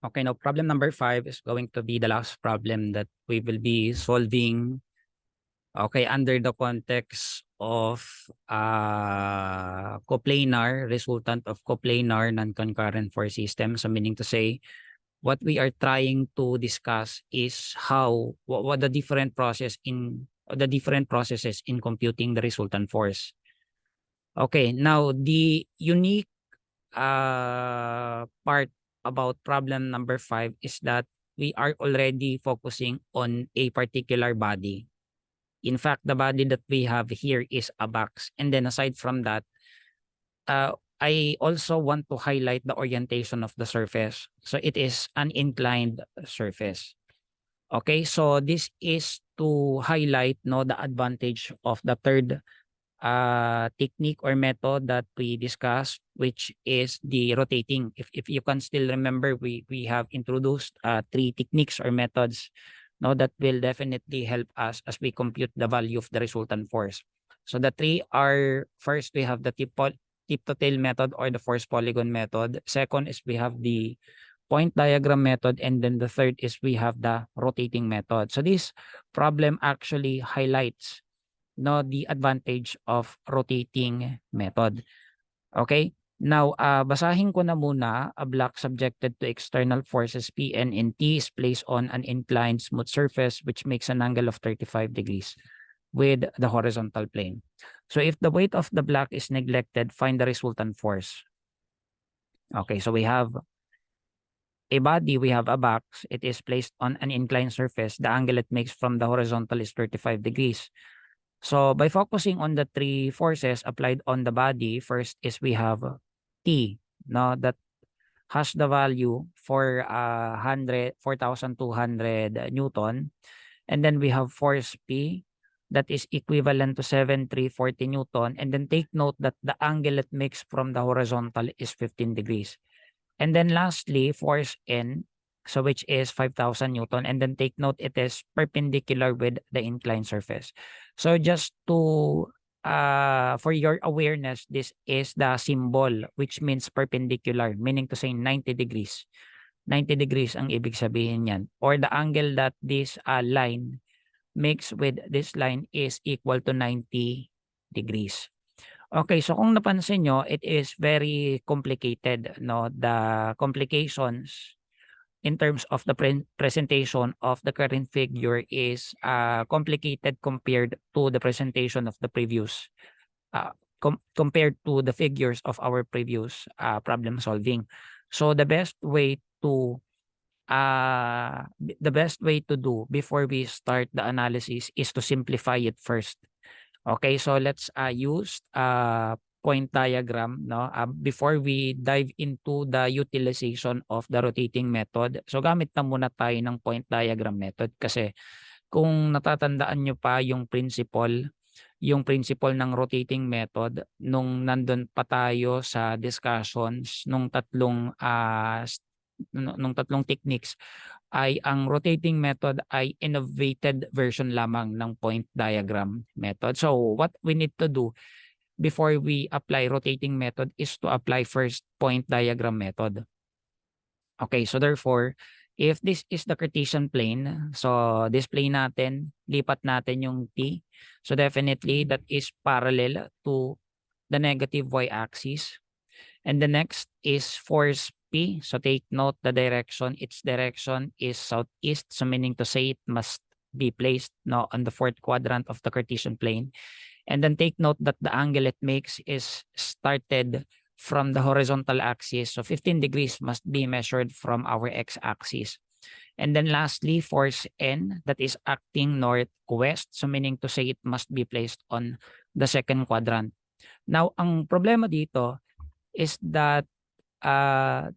Okay, now problem number 5 is going to be the last problem that we will be solving. Okay, under the context of coplanar, resultant of coplanar non-concurrent force system. So meaning to say, what we are trying to discuss is how what the different processes in computing the resultant force. Okay, now the unique part about problem number 5 is that we are already focusing on a particular body. In fact, the body that we have here is a box. And then aside from that, I also want to highlight the orientation of the surface. So it is an inclined surface. Okay, so this is to highlight the advantage of the third technique or method that we discussed, which is the rotating. If you can still remember, we have introduced 3 techniques or methods that will definitely help us as we compute the value of the resultant force. So the 3 are, first we have the tip to tail method or the force polygon method. Second is we have the point diagram method, and then the third is we have the rotating method. So this problem actually highlights the advantage of rotating method. Okay? Now, basahin ko na muna. A block subjected to external forces Pn and T is placed on an inclined smooth surface which makes an angle of 35 degrees with the horizontal plane. So if the weight of the block is neglected, find the resultant force. Okay, so we have a body, we have a box. It is placed on an inclined surface. The angle it makes from the horizontal is 35 degrees. So by focusing on the 3 forces applied on the body, first is we have T, that has the value for 4,200 Newton. And then we have force P that is equivalent to 7,340 Newton. And then take note that the angle it makes from the horizontal is 15 degrees. And then lastly, force N, so which is 5,000 Newton. And then take note, it is perpendicular with the inclined surface. So just to, for your awareness, this is the symbol, which means perpendicular, meaning to say 90 degrees. 90 degrees ang ibig sabihin yan. Or the angle that this line makes with this line is equal to 90 degrees. Okay, so kung napansin nyo, it is very complicated, the complications in terms of the presentation of the current figure is complicated compared to the presentation of the previous, compared to the figures of our previous problem solving. So the best way to do before we start the analysis is to simplify it first. Okay, so let's use point diagram before we dive into the utilization of the rotating method. So gamit na muna tayo ng point diagram method kasi kung natatandaan nyo pa yung principle ng rotating method nung nandun pa tayo sa discussions nung tatlong techniques, ay ang rotating method ay innovated version lamang ng point diagram method. So what we need to do before we apply rotating method is to apply first point diagram method. Okay, so therefore, if this is the Cartesian plane, so this plane natin, lipat natin yung T. So definitely that is parallel to the negative y-axis. And the next is force P. So take note the direction. Its direction is southeast. So meaning to say it must be placed on the 4th quadrant of the Cartesian plane. And then take note that the angle it makes is started from the horizontal axis. So 15 degrees must be measured from our x-axis. And then lastly, force N that is acting northwest. So meaning to say it must be placed on the 2nd quadrant. Now, ang problema dito is that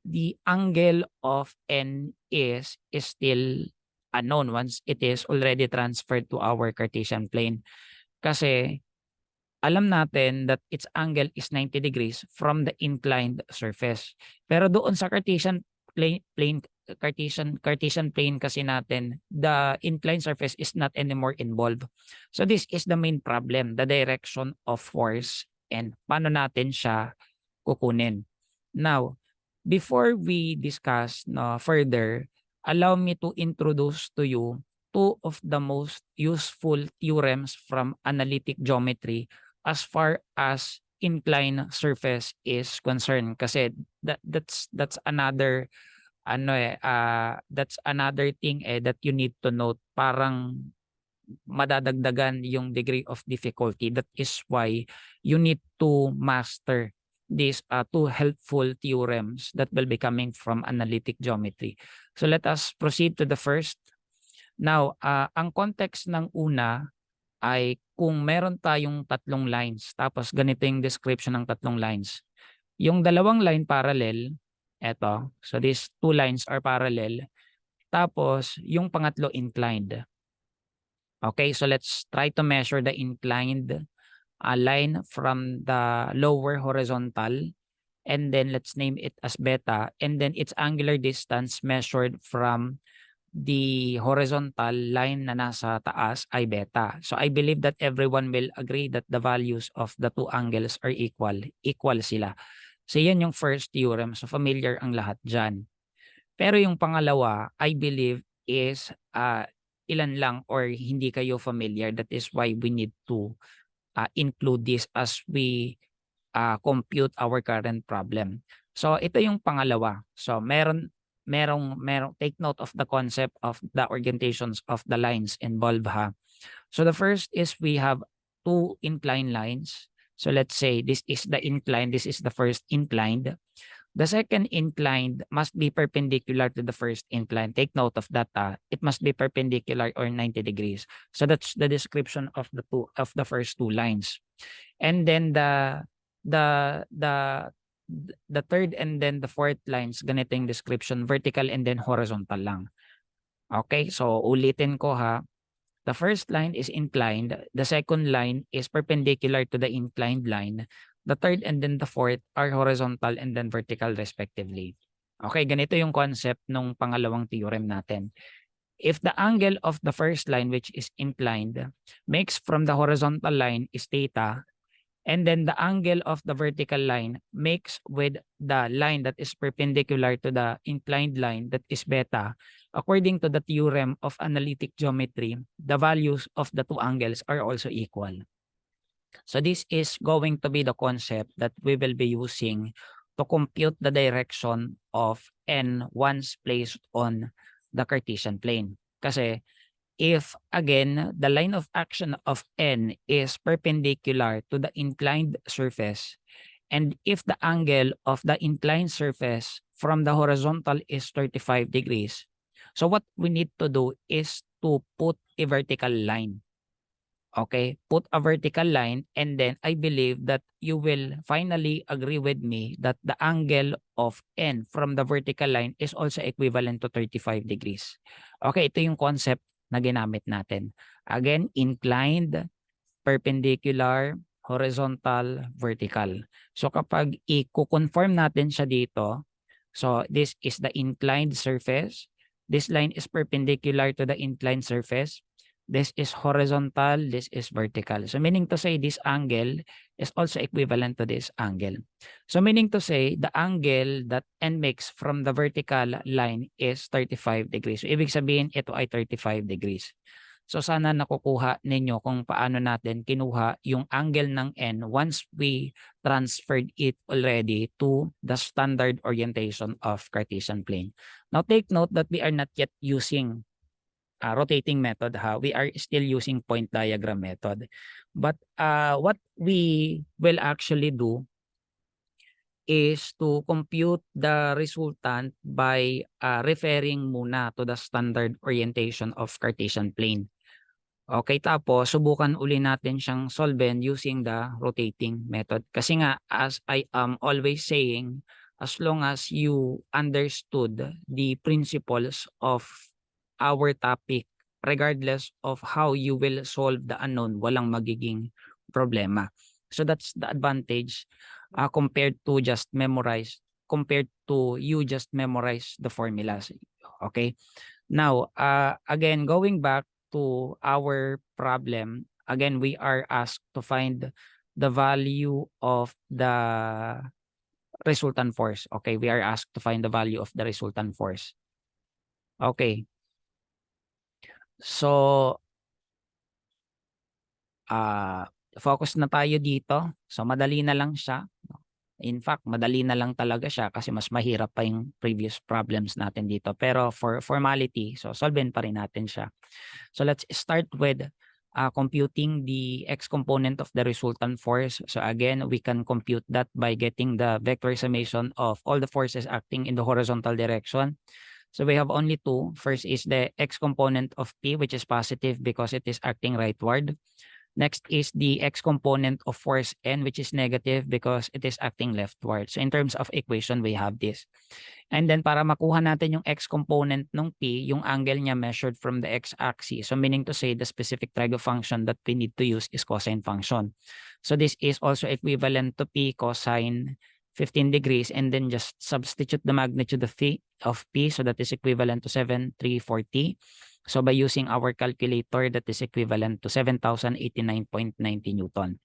the angle of N is still unknown once it is already transferred to our Cartesian plane. Kasi alam natin that its angle is 90 degrees from the inclined surface. Pero doon sa Cartesian plane kasi natin, the inclined surface is not anymore involved. So this is the main problem, the direction of force and paano natin siya kukunin. Now, before we discuss further, allow me to introduce to you two of the most useful theorems from analytic geometry as far as inclined surface is concerned. Kasi that's another that's another thing that you need to note. Parang madadagdagan yung degree of difficulty. That is why you need to master these two helpful theorems that will be coming from analytic geometry. So let us proceed to the first. Now, ang context ng una ay kung meron tayong tatlong lines, tapos ganito yung description ng tatlong lines. Yung dalawang line parallel, eto. So these two lines are parallel. Tapos yung pangatlo inclined. Okay, so let's try to measure the inclined line from the lower horizontal, and then let's name it as beta, and then its angular distance measured from the horizontal line na nasa taas ay beta. So I believe that everyone will agree that the values of the two angles are equal. Equal sila. So yan yung first theorem. So familiar ang lahat dyan. Pero yung pangalawa, I believe is ilan lang or hindi kayo familiar. That is why we need to include this as we compute our current problem. So ito yung pangalawa. So merong take note of the concept of the orientations of the lines involved ha. So the first is we have two inclined lines. So let's say this is the inclined, this is the first inclined. The second inclined must be perpendicular to the first inclined. Take note of that. It must be perpendicular or 90 degrees. So that's the description of the first two lines. And then the third and then the fourth lines, ganito yung description, vertical and then horizontal lang. Okay, so ulitin ko ha. The first line is inclined. The second line is perpendicular to the inclined line. The third and then the fourth are horizontal and then vertical respectively. Okay, ganito yung concept nung pangalawang theorem natin. If the angle of the first line, which is inclined, makes from the horizontal line is theta, and then the angle of the vertical line makes with the line that is perpendicular to the inclined line, that is beta, according to the theorem of analytic geometry, the values of the two angles are also equal. So this is going to be the concept that we will be using to compute the direction of n once placed on the Cartesian plane. Kasi if, again, the line of action of n is perpendicular to the inclined surface, and if the angle of the inclined surface from the horizontal is 35 degrees, so what we need to do is to put a vertical line. Okay, put a vertical line, and then I believe that you will finally agree with me that the angle of n from the vertical line is also equivalent to 35 degrees. Okay, ito yung concept na ginamit natin. Again, inclined, perpendicular, horizontal, vertical. So kapag i-confirm natin siya dito, so this is the inclined surface. This line is perpendicular to the inclined surface. This is horizontal, this is vertical. So meaning to say this angle is also equivalent to this angle. So meaning to say the angle that n makes from the vertical line is 35 degrees. So ibig sabihin ito ay 35 degrees. So sana nakukuha ninyo kung paano natin kinuha yung angle ng n once we transferred it already to the standard orientation of Cartesian plane. Now take note that we are not yet using rotating method ha. We are still using point diagram method. But what we will actually do is to compute the resultant by referring muna to the standard orientation of Cartesian plane. Okay, tapos subukan uli natin siyang solven using the rotating method. Kasi nga, as I am always saying, as long as you understood the principles of our topic, regardless of how you will solve the unknown, walang magiging problema. So that's the advantage compared to you just memorize the formulas. Okay? Now, again, going back to our problem, again, we are asked to find the value of the resultant force. Okay, we are asked to find the value of the resultant force. Okay. So, focus na tayo dito. So, madali na lang siya. In fact, madali na lang talaga siya kasi mas mahirap pa yung previous problems natin dito. Pero for formality, so solvein pa rin natin siya. So let's start with computing the x component of the resultant force. So again, we can compute that by getting the vector summation of all the forces acting in the horizontal direction. So we have only two. First is the x component of P, which is positive because it is acting rightward. Next is the x component of force N, which is negative because it is acting leftward. So in terms of equation, we have this. And then para makuha natin yung x component ng P, yung angle niya measured from the x-axis. So meaning to say the specific trigo function that we need to use is cosine function. So this is also equivalent to P cosine 15 degrees, and then just substitute the magnitude of P, so that is equivalent to 7,340. So by using our calculator, that is equivalent to 7,089.90 Newton.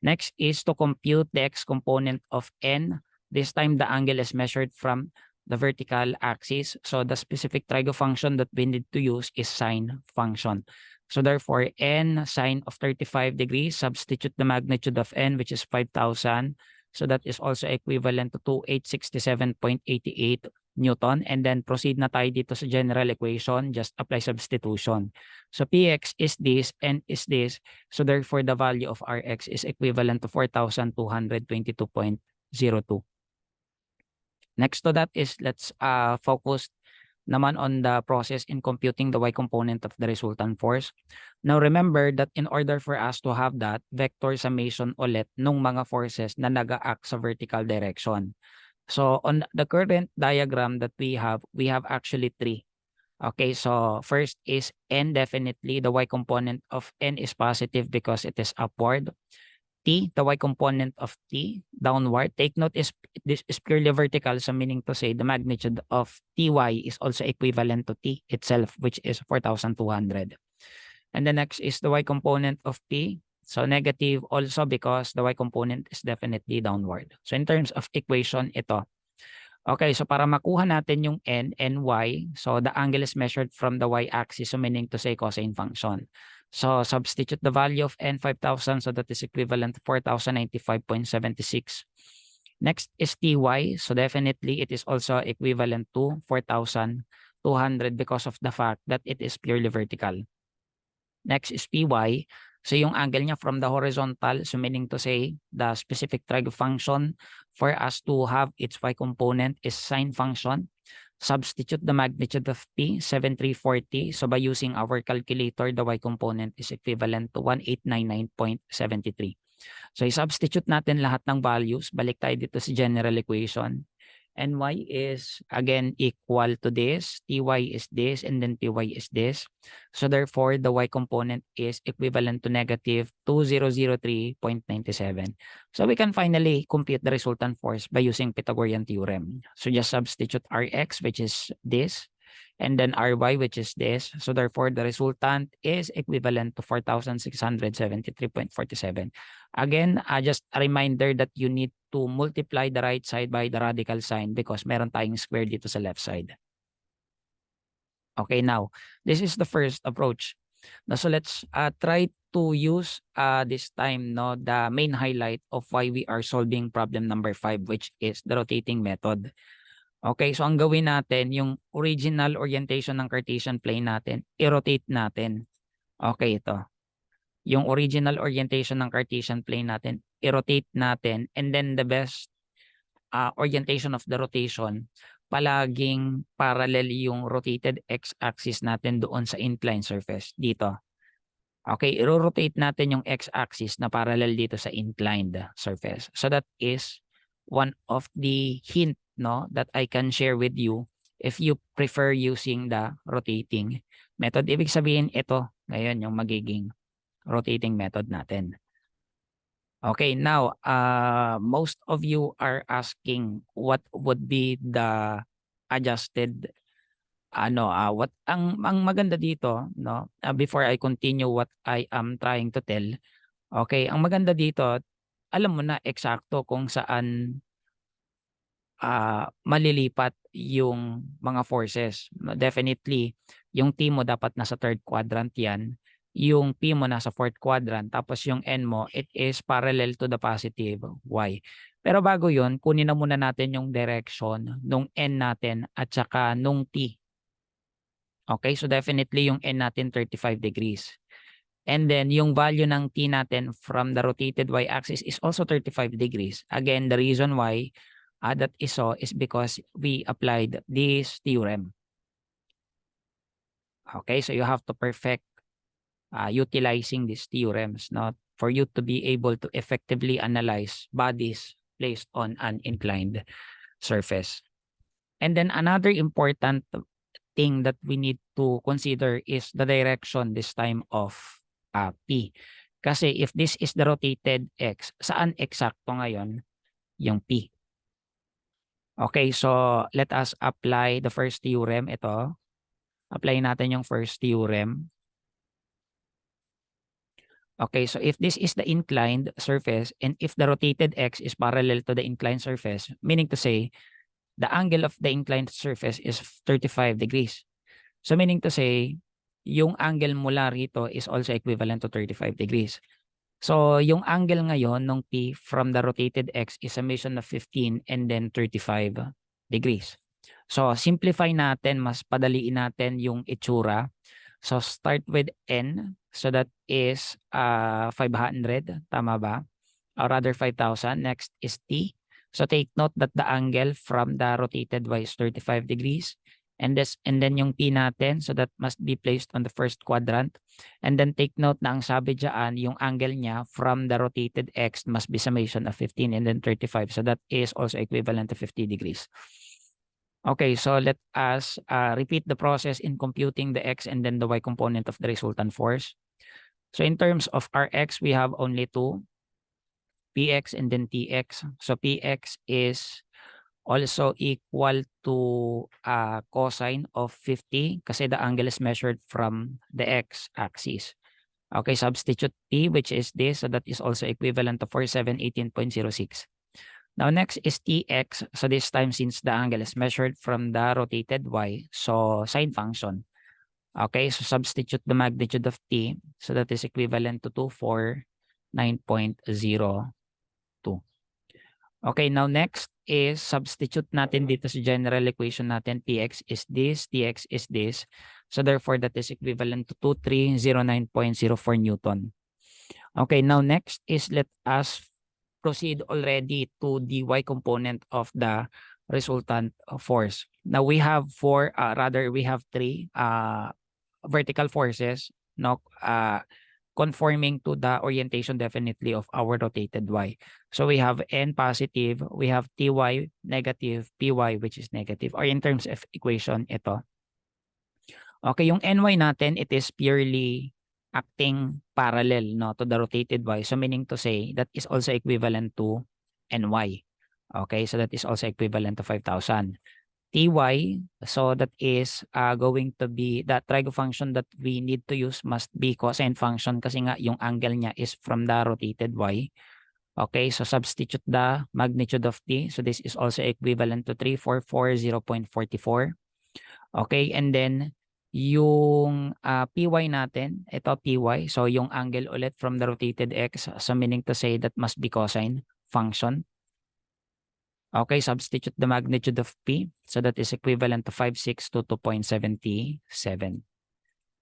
Next is to compute the x component of N. This time the angle is measured from the vertical axis. So the specific trigo function that we need to use is sine function. So therefore, N sine of 35 degrees, substitute the magnitude of N, which is 5,000. So that is also equivalent to 2867.88 Newton, and then proceed na tayo dito sa general equation, just apply substitution. So Px is this, N is this, so therefore the value of Rx is equivalent to 4,222.02. Next to that is let's focus naman on the process in computing the y component of the resultant force. Now remember that in order for us to have that, vector summation ulit nung mga forces na nag-act sa vertical direction. So on the current diagram that we have actually three. Okay, so first is N, definitely the y component of N is positive because it is upward. T, the y component of T, downward. Take note, this is purely vertical, so meaning to say the magnitude of Ty is also equivalent to T itself, which is 4,200. And the next is the y component of P. So negative also because the y component is definitely downward. So in terms of equation, ito. Okay, so para makuha natin yung N and Y, so the angle is measured from the y-axis, so meaning to say cosine function. So substitute the value of N 5,000, so that is equivalent to 4,095.76. Next is Ty, so definitely it is also equivalent to 4,200 because of the fact that it is purely vertical. Next is Py. So yung angle niya from the horizontal, so meaning to say the specific trigo function for us to have its y component is sine function. Substitute the magnitude of P, 7,340. So by using our calculator, the y component is equivalent to 1,899.73. So i-substitute natin lahat ng values. Balik tayo dito sa general equation. Ny is again equal to this, Ty is this, and then Py is this. So therefore, the y component is equivalent to negative 2,003.97. So we can finally compute the resultant force by using Pythagorean theorem. So just substitute Rx, which is this, and then Ry, which is this. So therefore, the resultant is equivalent to 4,673.47. Again, just a reminder that you need to multiply the right side by the radical sign because meron tayong square dito sa left side. Okay, now, this is the first approach. Now, so let's try to use this time the main highlight of why we are solving problem number 5, which is the rotating method. Okay, so ang gawin natin, yung original orientation ng Cartesian plane natin, i-rotate natin. Okay, ito. Yung original orientation ng Cartesian plane natin, i-rotate natin, and then the best orientation of the rotation, palaging parallel yung rotated x-axis natin doon sa inclined surface dito. Okay, i-rotate natin yung x-axis na parallel dito sa inclined surface. So that is one of the hint that I can share with you if you prefer using the rotating method. Ibig sabihin ito, ngayon yung magiging rotating method natin. Okay, now, most of you are asking what would be the adjusted, what ang maganda dito, before I continue what I am trying to tell. Okay, ang maganda dito, alam mo na eksakto kung saan malilipat yung mga forces. Definitely, yung T mo dapat nasa third quadrant yan, yung P mo nasa fourth quadrant, tapos yung N mo, it is parallel to the positive Y. Pero bago yun, kunin na muna natin yung direction nung N natin at saka nung T. Okay, so definitely yung N natin 35 degrees. And then yung value ng T natin from the rotated y-axis is also 35 degrees. Again, the reason why that is so is because we applied this theorem. Okay, so you have to perfect utilizing these theorems, not for you to be able to effectively analyze bodies placed on an inclined surface. And then another important thing that we need to consider is the direction this time of P. Kasi if this is the rotated X, saan eksakto ngayon yung P? Okay, so let us apply the first theorem. Ito, apply natin yung first theorem. Okay, so if this is the inclined surface and if the rotated X is parallel to the inclined surface, meaning to say, the angle of the inclined surface is 35 degrees. So meaning to say, yung angle mula rito is also equivalent to 35 degrees. So yung angle ngayon ng P from the rotated X is summation of 15 and then 35 degrees. So simplify natin, mas padaliin natin yung itsura. So start with N. So that is 500. Tama ba? Or rather 5,000. Next is T. So take note that the angle from the rotated Y is 35 degrees. And then yung P natin, so that must be placed on the first quadrant. And then take note na ang sabi dyan, yung angle niya from the rotated X must be summation of 15 and then 35. So that is also equivalent to 50 degrees. Okay, so let us repeat the process in computing the X and then the Y component of the resultant force. So in terms of Rx, we have only two, Px and then Tx. So Px is also equal to cosine of 50 kasi the angle is measured from the x-axis. Okay, substitute P, which is this, so that is also equivalent to 4718.06. Now next is Tx. So this time since the angle is measured from the rotated Y, so sine function. Okay, so substitute the magnitude of T, so that is equivalent to 249.02. Okay, now next is substitute natin dito sa general equation natin. Tx is this, Tx is this. So therefore, that is equivalent to 2309.04 Newton. Okay, now next is let us proceed already to the Y component of the resultant force. Now we have we have three vertical forces, no, conforming to the orientation definitely of our rotated Y. So we have N positive, we have Ty negative, Py which is negative, or in terms of equation, ito. Okay, yung Ny natin, it is purely acting parallel, no, to the rotated Y. So meaning to say, that is also equivalent to Ny. Okay, so that is also equivalent to 5,000. Ty, so that is going to be, the trigo function that we need to use must be cosine function kasi nga yung angle niya is from the rotated Y. Okay, so substitute the magnitude of T. So this is also equivalent to 3440.44. Okay, and then yung Py natin, ito Py, so yung angle ulit from the rotated X, so meaning to say that must be cosine function. Okay, substitute the magnitude of P. So that is equivalent to 5622.77.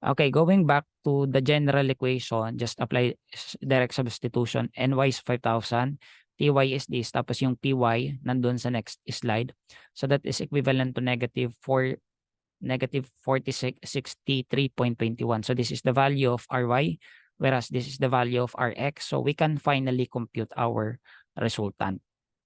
Okay, going back to the general equation, just apply direct substitution. Ny is 5,000. Ty is this. Tapos yung Py nandun sa next slide. So that is equivalent to negative 4663.21. So this is the value of Ry, whereas this is the value of Rx. So we can finally compute our resultant.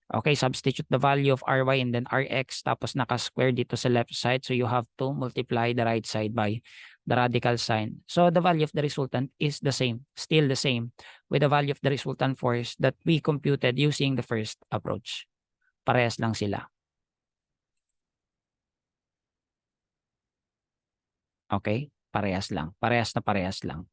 Okay, substitute the value of Ry and then Rx, tapos naka-square dito sa left side. So you have to multiply the right side by the radical sign. So the value of the resultant is the same, still the same, with the value of the resultant force that we computed using the first approach. Parehas lang sila. Okay, parehas lang. Parehas na parehas lang.